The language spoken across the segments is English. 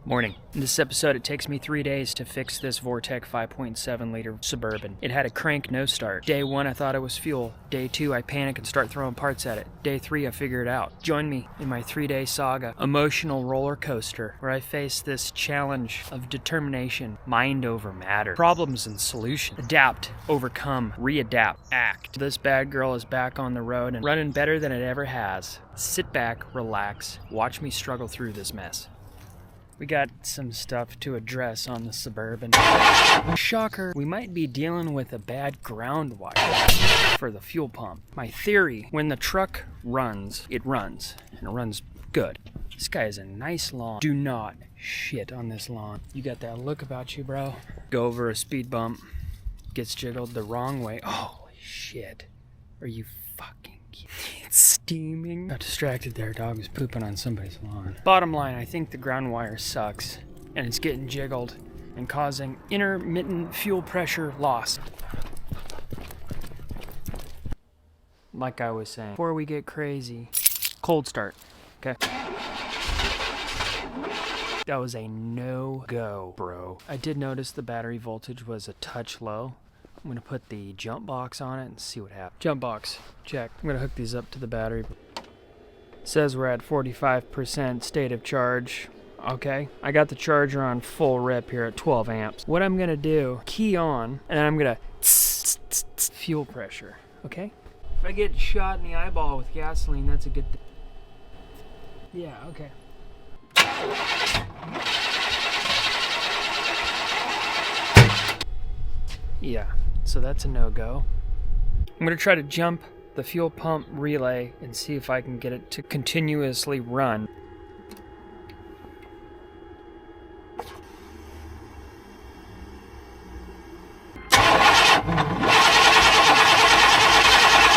Morning. In this episode, it takes me 3 days to fix this Vortec 5.7 liter Suburban. It had a crank no start. Day 1, I thought it was fuel. Day 2, I panic and start throwing parts at it. Day 3, I figure it out. Join me in my 3-day saga, emotional roller coaster, where I face this challenge of determination, mind over matter, problems and solutions, adapt, overcome, readapt, act. This bad girl is back on the road and running better than it ever has. Sit back, relax, watch me struggle through this mess. We got some stuff to address on the Suburban. Shocker, we might be dealing with a bad ground wire for the fuel pump. My theory, when the truck runs, and it runs good. This guy has a nice lawn. Do not shit on this lawn. You got that look about you, bro. Go over a speed bump, gets jiggled the wrong way. Holy shit. Are you fucking kidding? It's steaming. Got distracted there, dog was pooping on somebody's lawn. Bottom line, I think the ground wire sucks, and it's getting jiggled and causing intermittent fuel pressure loss. Like I was saying, before we get crazy, cold start, okay? That was a no-go, bro. I did notice the battery voltage was a touch low. I'm gonna put the jump box on it and see what happens. Jump box, check. I'm gonna hook these up to the battery. Says we're at 45% state of charge. Okay, I got the charger on full rip here at 12 amps. What I'm gonna do, key on, and I'm gonna fuel pressure, okay? If I get shot in the eyeball with gasoline, that's a good thing. Yeah, okay. Yeah, so that's a no-go. I'm gonna try to jump the fuel pump relay and see if I can get it to continuously run.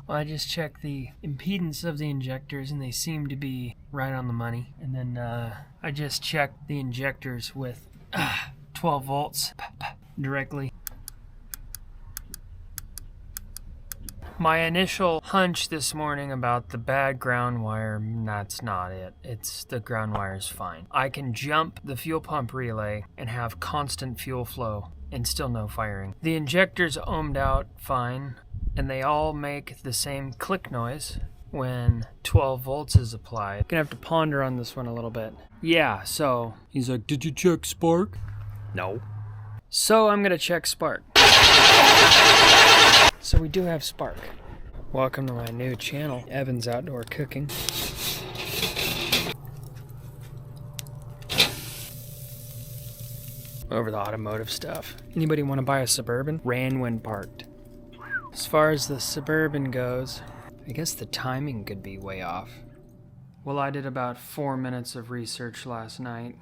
Well, I just checked the impedance of the injectors and they seem to be right on the money. And then I just checked the injectors with 12 volts directly. My initial hunch this morning about the bad ground wire, that's not it. It's the ground wire's fine. I can jump the fuel pump relay and have constant fuel flow and still no firing. The injector's ohmed out fine, and they all make the same click noise when 12 volts is applied. Gonna have to ponder on this one a little bit. Yeah, so he's like, did you check spark? No. So I'm gonna check spark. So we do have spark. Welcome to my new channel, Evan's Outdoor Cooking. Over the automotive stuff. Anybody want to buy a Suburban? Ran when parked. As far as the Suburban goes, I guess the timing could be way off. Well, I did about 4 minutes of research last night.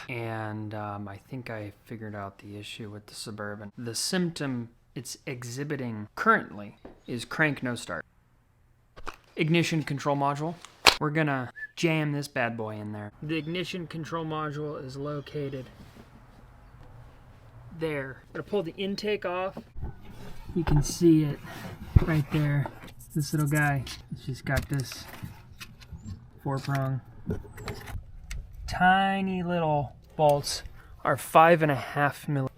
And I think I figured out the issue with the Suburban. The symptom it's exhibiting currently is crank no start. Ignition control module. We're gonna jam this bad boy in there. The ignition control module is located there. I'm gonna pull the intake off. You can see it right there. This little guy, it's just got this 4-prong. Tiny little bolts are 5.5 millimeters.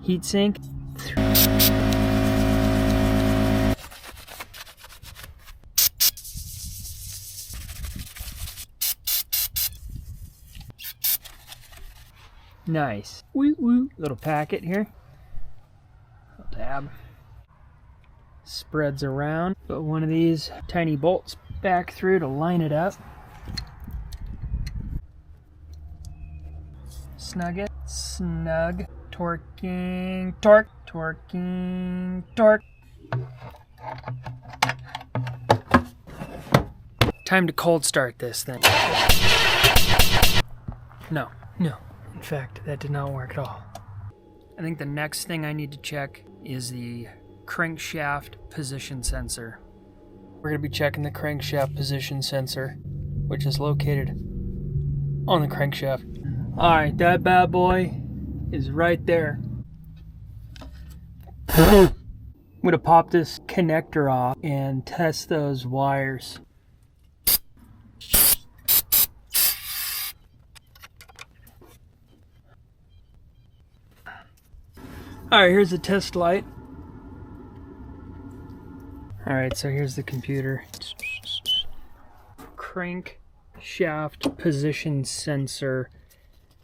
Heatsink. Nice. Woo woo. Little packet here. Little tab. Spreads around. Put one of these tiny bolts back through to line it up. Snug it. Snug. Torquing, torque, torquing, torque. Time to cold start this thing. No. In fact, that did not work at all. I think the next thing I need to check is the crankshaft position sensor. We're going to be checking the crankshaft position sensor, which is located on the crankshaft. Alright, that bad boy is right there. I'm gonna pop this connector off and test those wires. Alright, here's the test light. Alright, so here's the computer. Crank shaft position sensor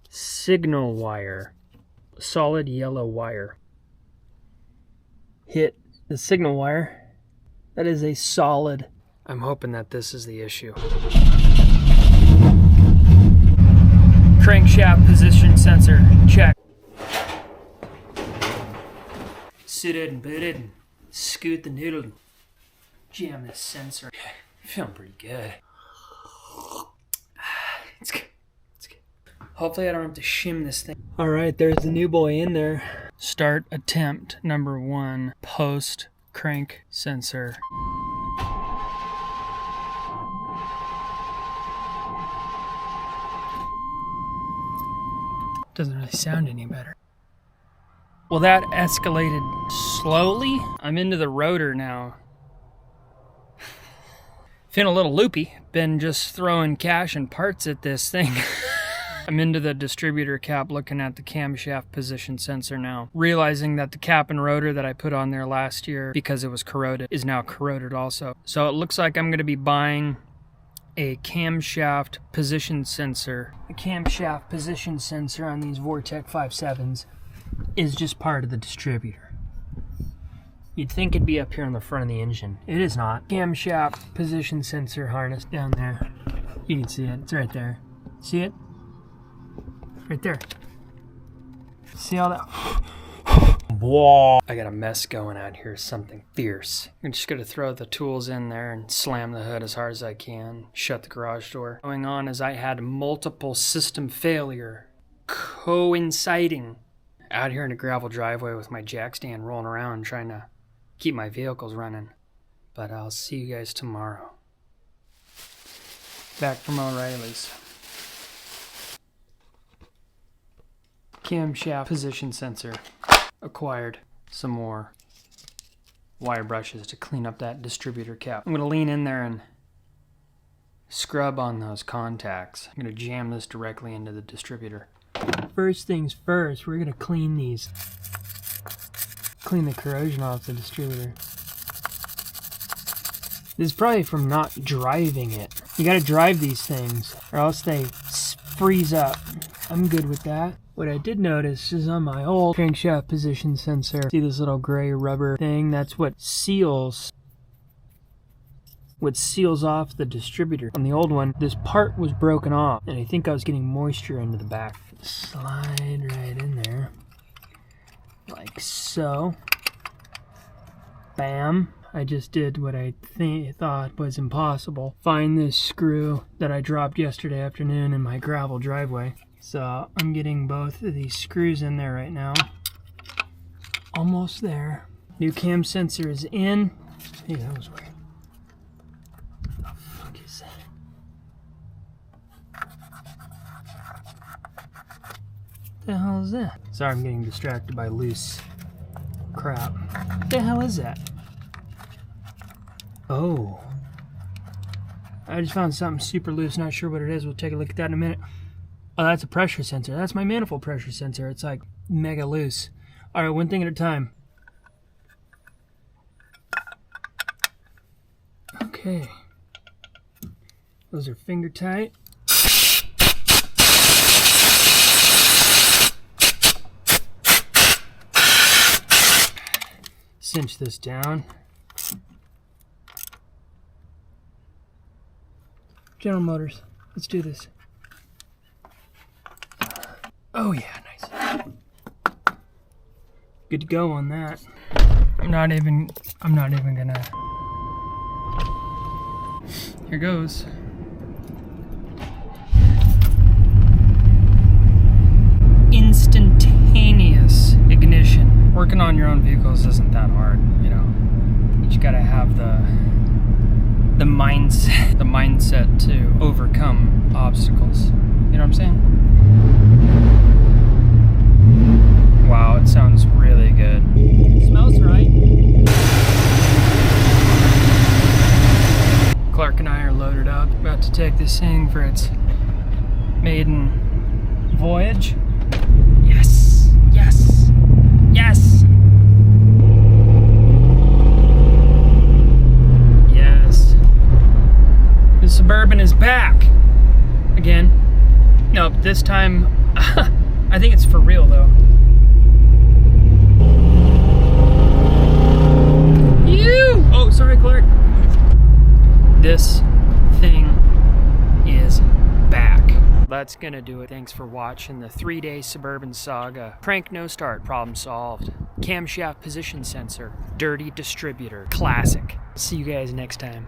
signal wire. Solid yellow wire. Hit the signal wire. That is a solid. I'm hoping that this is the issue. Crankshaft position sensor, check. Sit it and boot it and scoot the noodle. Jam this sensor. Feeling pretty good. It's good. It's good. Hopefully I don't have to shim this thing. Alright, there's the new boy in there. Start attempt number 1. Post crank sensor. Doesn't really sound any better. Well, that escalated slowly. I'm into the rotor now. Feeling a little loopy. Been just throwing cash and parts at this thing. I'm into the distributor cap looking at the camshaft position sensor now. Realizing that the cap and rotor that I put on there last year, because it was corroded, is now corroded also. So it looks like I'm going to be buying a camshaft position sensor. The camshaft position sensor on these Vortec 5.7s is just part of the distributor. You'd think it'd be up here on the front of the engine. It is not. Camshaft position sensor harness down there. You can see it. It's right there. See it? Right there. See all that? Whoa. I got a mess going out here, something fierce. I'm just gonna throw the tools in there and slam the hood as hard as I can. Shut the garage door. Going on is I had multiple system failure coinciding out here in a gravel driveway with my jack stand rolling around trying to keep my vehicles running. But I'll see you guys tomorrow. Back from O'Reilly's. Camshaft position sensor. Acquired some more wire brushes to clean up that distributor cap. I'm going to lean in there and scrub on those contacts. I'm going to jam this directly into the distributor. First things first, we're going to clean these. Clean the corrosion off the distributor. This is probably from not driving it. You got to drive these things or else they freeze up. I'm good with that. What I did notice is on my old crankshaft position sensor, see this little gray rubber thing? That's what seals off the distributor. On the old one, this part was broken off, and I think I was getting moisture into the back. Slide right in there, like so. Bam. I just did what I thought was impossible. Find this screw that I dropped yesterday afternoon in my gravel driveway. So I'm getting both of these screws in there right now. Almost there. New cam sensor is in. Hey, that was weird. What the fuck is that? What the hell is that? Sorry, I'm getting distracted by loose crap. What the hell is that? Oh. I just found something super loose, not sure what it is. We'll take a look at that in a minute. Oh, that's a pressure sensor. That's my manifold pressure sensor. It's like mega loose. All right, one thing at a time. Okay. Those are finger tight. Cinch this down. General Motors. Let's do this. Oh yeah, nice. Good to go on that. I'm not even gonna. Here goes. Instantaneous ignition. Working on your own vehicles isn't that hard, you know. You just gotta have the mindset to overcome obstacles. You know what I'm saying? Wow, it sounds really good. Smells right. Clark and I are loaded up, about to take this thing for its maiden voyage. Yes! Yes! Yes! back! Again. Nope, this time, I think it's for real though. Oh, sorry, Clark. This thing is back. That's gonna do it. Thanks for watching the 3-day Suburban saga. Crank no start, problem solved. Camshaft position sensor, dirty distributor, classic. See you guys next time.